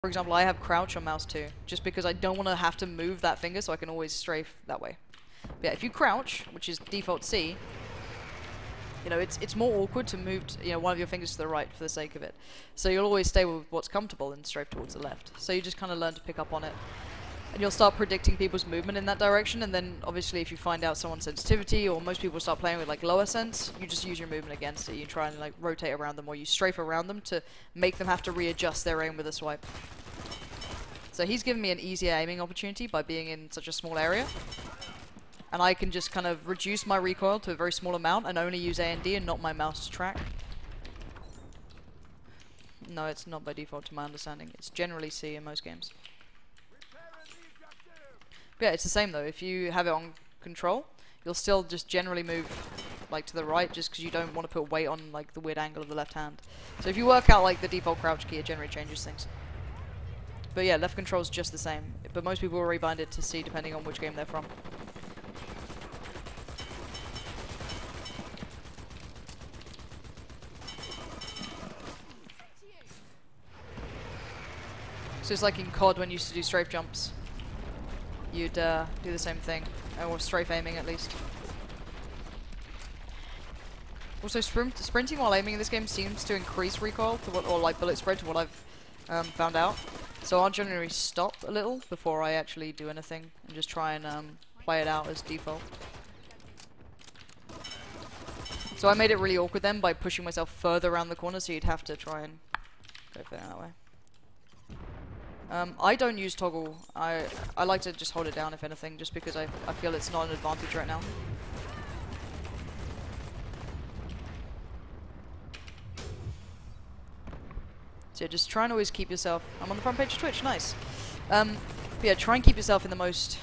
For example, I have crouch on mouse 2, just because I don't want to have to move that finger, so I can always strafe that way. But yeah, if you crouch, which is default C, you know, it's more awkward to move, one of your fingers to the right for the sake of it. So you'll always stay with what's comfortable and strafe towards the left. So you just kind of learn to pick up on it. And you'll start predicting people's movement in that direction, and then obviously if you find out someone's sensitivity, or most people start playing with like lower sense, you just use your movement against it. You try and like rotate around them, or you strafe around them to make them have to readjust their aim with a swipe. So he's given me an easier aiming opportunity by being in such a small area. And I can just kind of reduce my recoil to a very small amount and only use A and D and not my mouse to track. No, it's not by default to my understanding. It's generally C in most games. But yeah, it's the same though. If you have it on control, you'll still just generally move like to the right just because you don't want to put weight on like the weird angle of the left hand. So if you work out like the default crouch key, it generally changes things. But yeah, left control is just the same. But most people will rebind it to C depending on which game they're from. So it's like in COD when you used to do strafe jumps. You'd do the same thing, or strafe aiming at least. Also, sprinting while aiming in this game seems to increase recoil to what, or like bullet spread to what I've found out. So I'll generally stop a little before I actually do anything and just try and play it out as default. So I made it really awkward then by pushing myself further around the corner, so you'd have to try and go for that way. I don't use toggle. I like to just hold it down if anything, just because I feel it's not an advantage right now. So yeah, just try and always keep yourself... I'm on the front page of Twitch, nice. But yeah, try and keep yourself in the most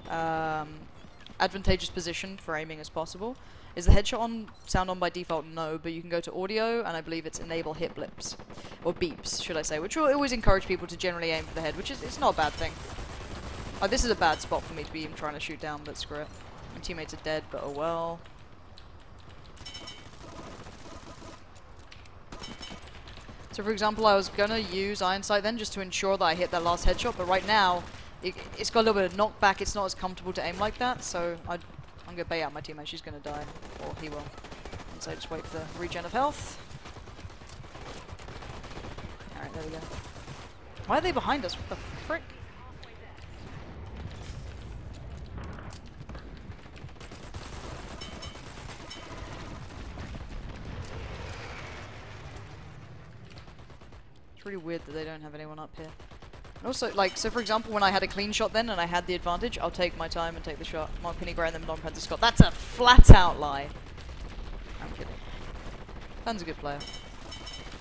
advantageous position for aiming as possible. Is the headshot on sound on by default? No, but you can go to audio, and I believe it's enable hit blips. Or beeps, should I say, which will always encourage people to generally aim for the head, which is it's not a bad thing. This is a bad spot for me to be even trying to shoot down, but screw it. My teammates are dead, but oh well. So for example, I was gonna use Iron Sight then, just to ensure that I hit that last headshot, but right now, it's got a little bit of knockback, it's not as comfortable to aim like that, so I'm gonna bait out my teammate, she's gonna die, or he will. And so just wait for the regen of health. Alright, there we go. Why are they behind us? What the frick? It's really weird that they don't have anyone up here. And also, like, so for example, when I had a clean shot then and I had the advantage, I'll take my time and take the shot. Mark Penny Gray and then Don Penta Scott. That's a flat out lie. I'm kidding. Pan's a good player.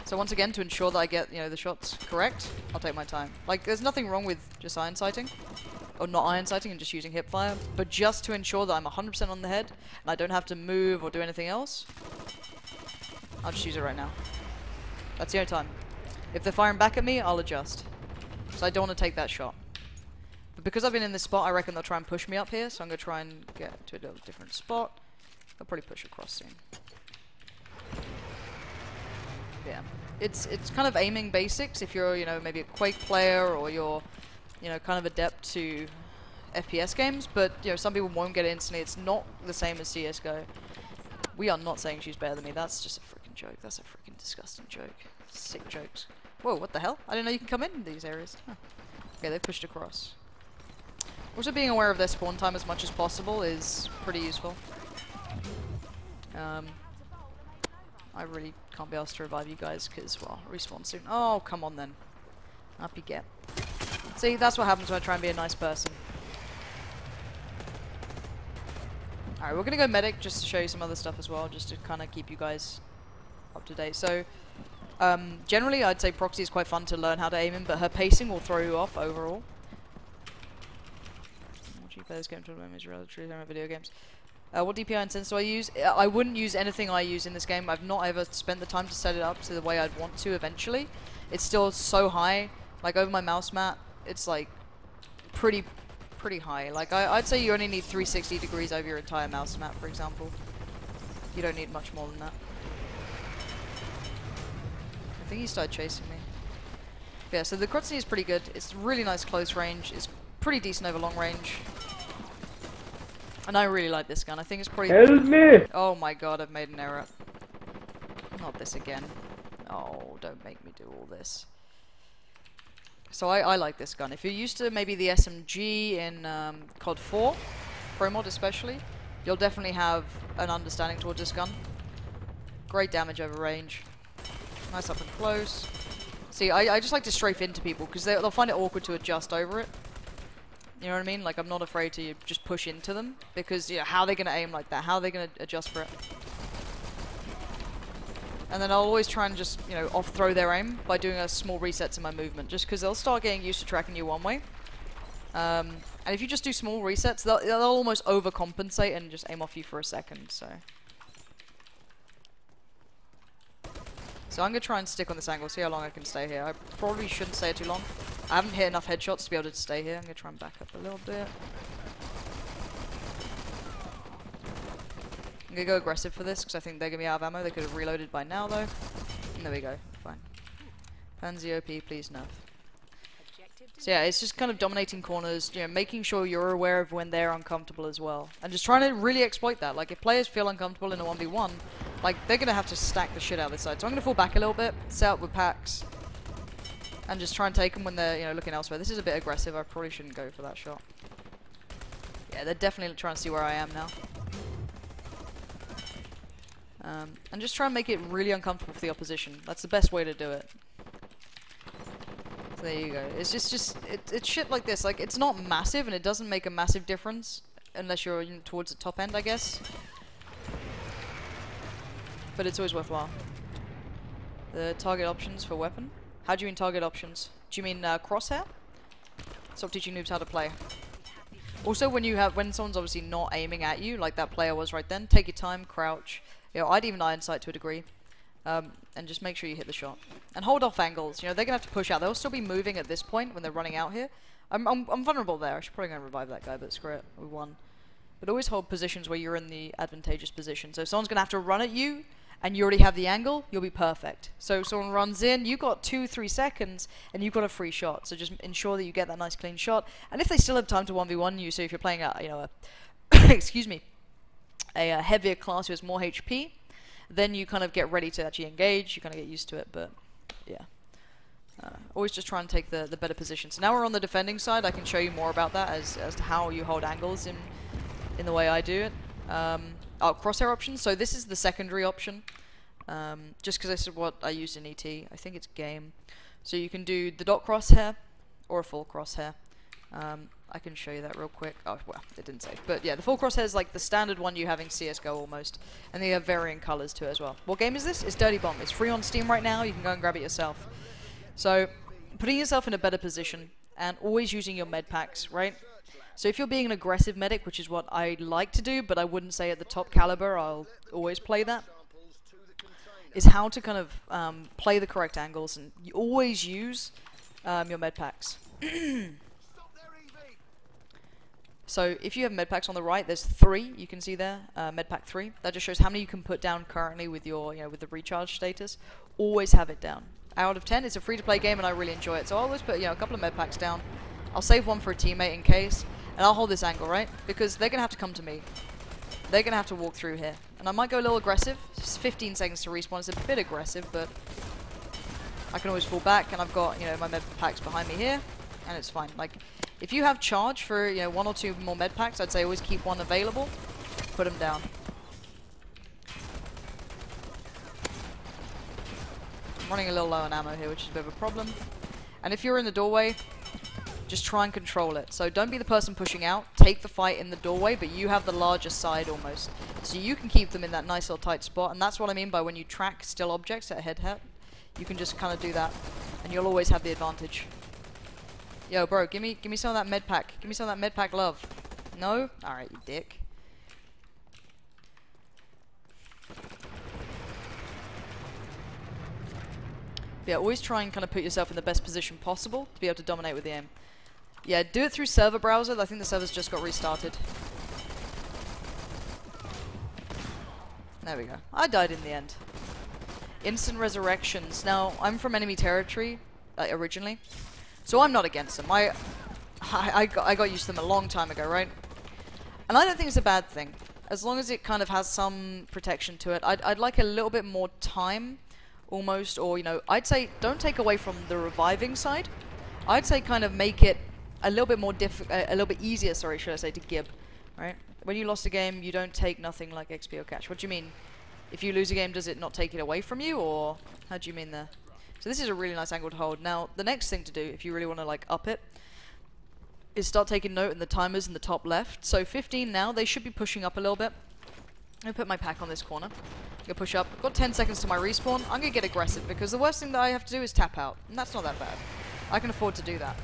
So once again, to ensure that I get, the shots correct, I'll take my time. Like, there's nothing wrong with just iron sighting. Or not iron sighting and just using hip fire. But just to ensure that I'm 100% on the head, and I don't have to move or do anything else, I'll just use it right now. That's the only time. If they're firing back at me, I'll adjust. So I don't want to take that shot. But because I've been in this spot, I reckon they'll try and push me up here, so I'm going to try and get to a little different spot. They'll probably push across soon. Yeah. It's kind of aiming basics if you're, maybe a Quake player or you're, kind of adept to FPS games, but, some people won't get it instantly. It's not the same as CSGO. We are not saying she's better than me. That's just a freaking joke. That's a freaking disgusting joke. Sick jokes. Whoa, what the hell? I didn't know you can come in these areas. Huh. Okay, they've pushed across. Also, being aware of their spawn time as much as possible is pretty useful. I really can't be asked to revive you guys because, well, respawn soon. Oh, come on then. Up you get. See, that's what happens when I try and be a nice person. Alright, we're gonna go medic just to show you some other stuff as well, just to kind of keep you guys up to date. So, generally, I'd say Proxy is quite fun to learn how to aim in, but her pacing will throw you off overall. Watching players game to memories relative to video games. What DPI and sense do I use? I wouldn't use anything I use in this game. I've not ever spent the time to set it up to the way I'd want to eventually. It's still so high. Like, over my mouse mat, it's like pretty high. Like, I'd say you only need 360 degrees over your entire mouse mat, for example. You don't need much more than that. I think he started chasing me. Yeah, so the Crosshair is pretty good. It's really nice close range. It's pretty decent over long range. And I really like this gun. I think it's pretty... Help me! Oh my god, I've made an error. Not this again. Oh, don't make me do all this. So I like this gun. If you're used to maybe the SMG in COD 4, Pro Mod especially, you'll definitely have an understanding towards this gun. Great damage over range. Nice up and close. See, I just like to strafe into people because they'll find it awkward to adjust over it. You know what I mean? Like, I'm not afraid to just push into them because, you know, how are they going to aim like that? How are they going to adjust for it? And then I'll always try and just, you know, off-throw their aim by doing a small resets in my movement, just because they'll start getting used to tracking you one way. And if you just do small resets, they'll almost overcompensate and just aim off you for a second, so... So I'm going to try and stick on this angle, see how long I can stay here. I probably shouldn't stay too long. I haven't hit enough headshots to be able to stay here. I'm going to try and back up a little bit. I'm going to go aggressive for this, because I think they're going to be out of ammo. They could have reloaded by now, though. And there we go. Fine. Pansy OP, please nerf. So yeah, it's just kind of dominating corners, you know, making sure you're aware of when they're uncomfortable as well. And just trying to really exploit that. Like, if players feel uncomfortable in a 1v1, like, they're going to have to stack the shit out of this side. So I'm going to fall back a little bit, set up with packs, and just try and take them when they're, you know, looking elsewhere. This is a bit aggressive. I probably shouldn't go for that shot. Yeah, they're definitely trying to see where I am now. And just try and make it really uncomfortable for the opposition. That's the best way to do it. So there you go. It's it's shit like this. Like, it's not massive, and it doesn't make a massive difference unless you're towards the top end, I guess. But it's always worthwhile. The target options for weapon. How do you mean target options? Do you mean crosshair? Stop teaching noobs how to play. Also, when someone's obviously not aiming at you, like that player was right then, take your time, crouch. You know, I'd even iron sight to a degree. And just make sure you hit the shot. And hold off angles. You know, they're going to have to push out. They'll still be moving at this point when they're running out here. I'm vulnerable there. I should probably go and revive that guy, but screw it. We won. But always hold positions where you're in the advantageous position. So if someone's going to have to run at you, and you already have the angle, you'll be perfect. So if someone runs in, you've got 2-3 seconds, and you've got a free shot. So just ensure that you get that nice clean shot. And if they still have time to 1v1 you, so if you're playing a, you know, excuse me, a heavier class who has more HP, then you kind of get ready to actually engage, you kind of get used to it, but yeah. Always just try and take the better position. So now we're on the defending side. I can show you more about that as to how you hold angles in the way I do it. Oh, crosshair options. So this is the secondary option, just because this is what I used in ET. I think it's game. So you can do the dot crosshair or a full crosshair. I can show you that real quick. Oh, well, it didn't save. But yeah, the full crosshair is like the standard one you have in CSGO almost. And they have varying colors too as well. What game is this? It's Dirty Bomb. It's free on Steam right now. You can go and grab it yourself. So, putting yourself in a better position and always using your med packs, right? So if you're being an aggressive medic, which is what I like to do, but I wouldn't say at the top caliber, I'll always play that, is how to kind of play the correct angles, and you always use your med packs. So if you have med packs on the right, there's 3 you can see there, med pack 3. That just shows how many you can put down currently with your, you know, with the recharge status. Always have it down. Out of 10, it's a free-to-play game, and I really enjoy it. So I'll always put, you know, a couple of med packs down. I'll save one for a teammate in case, and I'll hold this angle, right? Because they're gonna have to come to me. They're gonna have to walk through here, and I might go a little aggressive. It's 15 seconds to respawn. It's a bit aggressive, but I can always fall back, and I've got, you know, my med packs behind me here, and it's fine. Like, if you have charge for, you know, 1 or 2 more med packs, I'd say always keep one available. Put them down. I'm running a little low on ammo here, which is a bit of a problem. And if you're in the doorway, just try and control it. So don't be the person pushing out. Take the fight in the doorway, but you have the larger side almost. So you can keep them in that nice little tight spot. And that's what I mean by when you track still objects at head. You can just kind of do that, and you'll always have the advantage. Yo, bro, give me some of that med pack. Give me some of that med pack love. No? Alright, you dick. Yeah, always try and kind of put yourself in the best position possible to be able to dominate with the aim. Yeah, do it through server browser. I think the server's just got restarted. There we go. I died in the end. Instant resurrections. Now, I'm from enemy territory, originally. So I'm not against them. I got used to them a long time ago, right? And I don't think it's a bad thing. As long as it kind of has some protection to it. I'd like a little bit more time, almost, or, you know, I'd say don't take away from the reviving side. I'd say kind of make it a little bit more a little bit easier, sorry, should I say, to gib, right? When you lost a game, you don't take nothing like XP or cash. What do you mean? If you lose a game, does it not take it away from you, or how do you mean there? So this is a really nice angle to hold. Now, the next thing to do, if you really want to like up it, is start taking note in the timers in the top left. So 15 now, they should be pushing up a little bit. I'm going to put my pack on this corner. I'm going to push up. I've got 10 seconds to my respawn. I'm going to get aggressive because the worst thing that I have to do is tap out. And that's not that bad. I can afford to do that.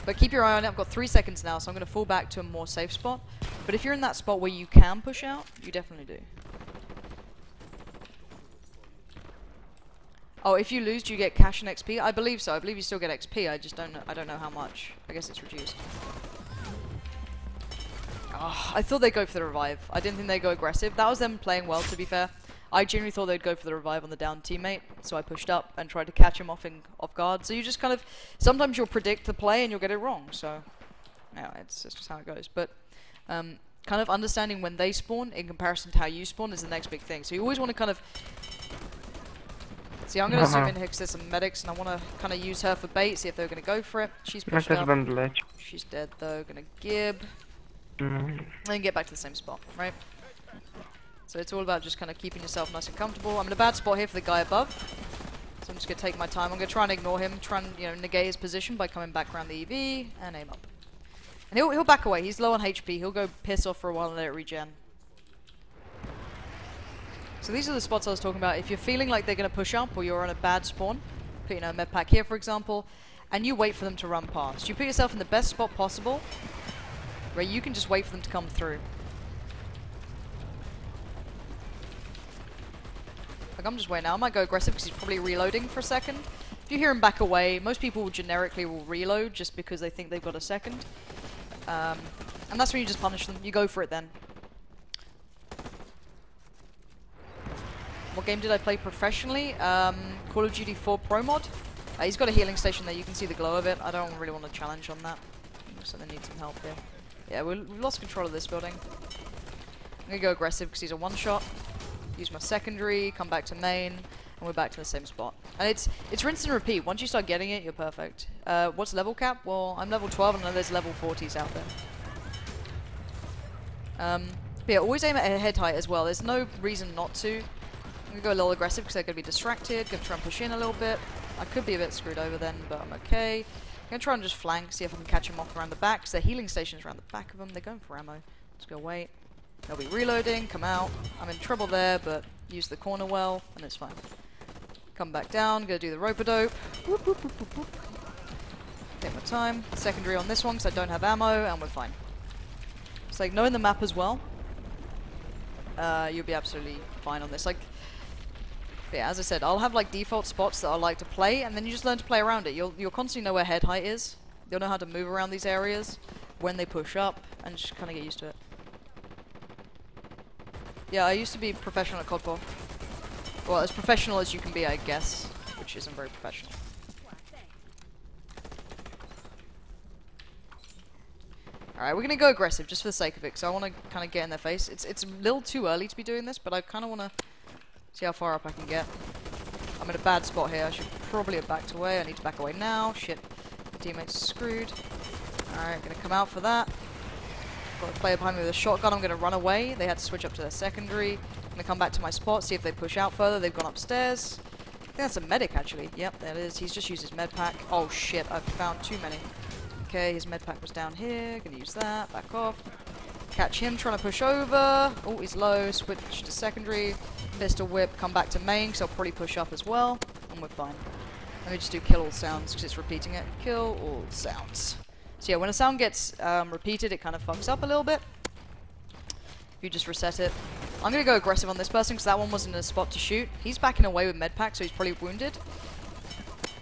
But keep your eye on it. I've got 3 seconds now, so I'm going to fall back to a more safe spot. But if you're in that spot where you can push out, you definitely do. Oh, if you lose, do you get cash and XP? I believe so. I believe you still get XP. I just don't know. I don't know how much. I guess it's reduced. Oh, I thought they'd go for the revive. I didn't think they'd go aggressive. That was them playing well, to be fair. I genuinely thought they'd go for the revive on the down teammate, so I pushed up and tried to catch him off guard. So you just kind of... Sometimes you'll predict the play and you'll get it wrong, so... Yeah, it's just how it goes. But, kind of understanding when they spawn in comparison to how you spawn is the next big thing. So you always want to kind of... See, I'm going to zoom in here because there's some medics, and I want to kind of use her for bait, see if they're going to go for it. She's pushed up. She's dead, though. Going to gib. And then get back to the same spot, right? So it's all about just kind of keeping yourself nice and comfortable. I'm in a bad spot here for the guy above. So I'm just going to take my time. I'm going to try and ignore him, try and, you know, negate his position by coming back around the EV and aim up. And he'll back away. He's low on HP. He'll go piss off for a while and let it regen. So these are the spots I was talking about. If you're feeling like they're going to push up or you're on a bad spawn, put, you know, a med pack here, for example, and you wait for them to run past. You put yourself in the best spot possible where you can just wait for them to come through. Like, I'm just waiting now. I might go aggressive because he's probably reloading for a second. If you hear him back away, most people generically will reload just because they think they've got a second. And that's when you just punish them. You go for it then. What game did I play professionally? Call of Duty 4 Pro Mod. He's got a healing station there. You can see the glow of it. I don't really want to challenge on that. Looks like they need some help here. Yeah, we've lost control of this building. I'm going to go aggressive because he's a one-shot. Use my secondary, come back to main, and we're back to the same spot. And it's rinse and repeat. Once you start getting it, you're perfect. What's level cap? Well, I'm level 12 and I know there's level 40s out there. But yeah, always aim at head height as well. There's no reason not to. I'm going to go a little aggressive because they're going to be distracted. Going to try and push in a little bit. I could be a bit screwed over then, but I'm okay. I'm going to try and just flank, see if I can catch them off around the back, because their healing station's around the back of them. They're going for ammo. Just go wait. They'll be reloading, come out. I'm in trouble there, but use the corner well, and it's fine. Come back down, go do the rope-a-dope. Whoop, whoop, whoop, whoop, whoop. Take my time. Secondary on this one, because I don't have ammo, and we're fine. It's like, knowing the map as well, you'll be absolutely fine on this. Like, yeah, as I said, I'll have like default spots that I like to play, and then you just learn to play around it. You'll constantly know where head height is. You'll know how to move around these areas when they push up, and just kind of get used to it. Yeah, I used to be professional at COD 4. Well, as professional as you can be, I guess, which isn't very professional. Alright, we're gonna go aggressive just for the sake of it, because I want to kind of get in their face. It's a little too early to be doing this, but I kind of want to see how far up I can get. I'm in a bad spot here. I should probably have backed away. I need to back away now. Shit. My teammate's screwed. Alright, gonna come out for that. Got a player behind me with a shotgun. I'm gonna run away. They had to switch up to their secondary. I'm gonna come back to my spot, see if they push out further. They've gone upstairs. I think that's a medic, actually. Yep, there it is. He's just used his med pack. Oh shit, I've found too many. Okay, his med pack was down here. Gonna use that. Back off. Catch him trying to push over. Oh, he's low. Switch to secondary. Pistol whip. Come back to main, because I'll probably push up as well. And we're fine. Let me just do kill all sounds, because it's repeating it. Kill all sounds. So yeah, when a sound gets repeated, it kind of fucks up a little bit. If you just reset it. I'm going to go aggressive on this person, because that one wasn't in a spot to shoot. He's backing away with medpack, so he's probably wounded.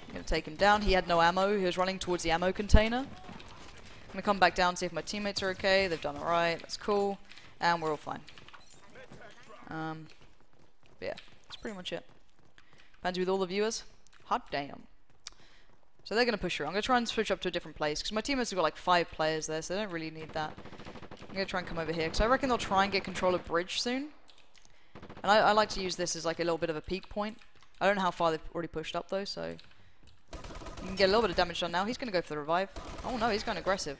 I'm going to take him down. He had no ammo. He was running towards the ammo container. I'm going to come back down, see if my teammates are okay. They've done alright. That's cool. And we're all fine. Yeah, that's pretty much it. Fancy with all the viewers? Hot damn. So they're going to push through. I'm going to try and switch up to a different place, because my teammates have got like 5 players there, so they don't really need that. I'm going to try and come over here, because I reckon they'll try and get control of bridge soon. And I like to use this as like a little bit of a peak point. I don't know how far they've already pushed up though, so... You can get a little bit of damage done now. He's going to go for the revive. Oh no, he's going aggressive.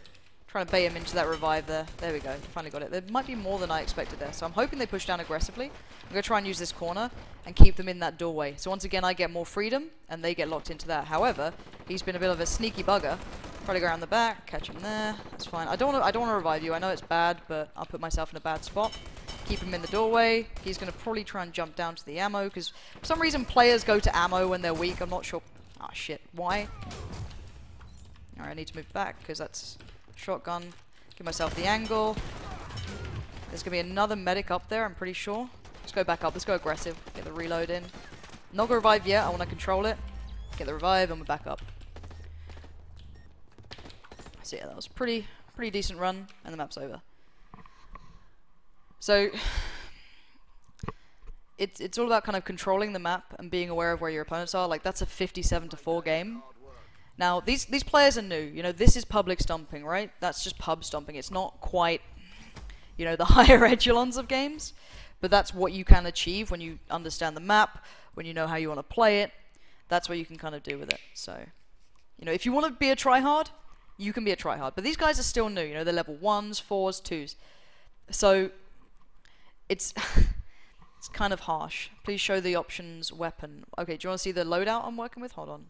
Trying to bait him into that revive there. There we go. Finally got it. There might be more than I expected there. So I'm hoping they push down aggressively. I'm going to try and use this corner and keep them in that doorway. So once again, I get more freedom and they get locked into that. However, he's been a bit of a sneaky bugger. Try to go around the back, catch him there. That's fine. I don't want to revive you. I know it's bad, but I'll put myself in a bad spot. Keep him in the doorway. He's going to probably try and jump down to the ammo, because for some reason players go to ammo when they're weak. I'm not sure. Ah, shit. Why? Alright, I need to move back, because that's shotgun. Give myself the angle. There's going to be another medic up there, I'm pretty sure. Let's go back up. Let's go aggressive. Get the reload in. Not going to revive yet. I want to control it. Get the revive, and we're back up. So yeah, that was a pretty decent run, and the map's over. So it's all about kind of controlling the map and being aware of where your opponents are. Like, that's a 57-4 game. Now, these players are new. You know, this is public stomping, right? That's just pub stomping. It's not quite, you know, the higher echelons of games. But that's what you can achieve when you understand the map, when you know how you want to play it. That's what you can kind of do with it. So, you know, if you want to be a tryhard, you can be a tryhard. But these guys are still new. You know, they're level 1s, 4s, 2s. So, it's... It's kind of harsh. Please show the options weapon. Okay, do you want to see the loadout I'm working with? Hold on.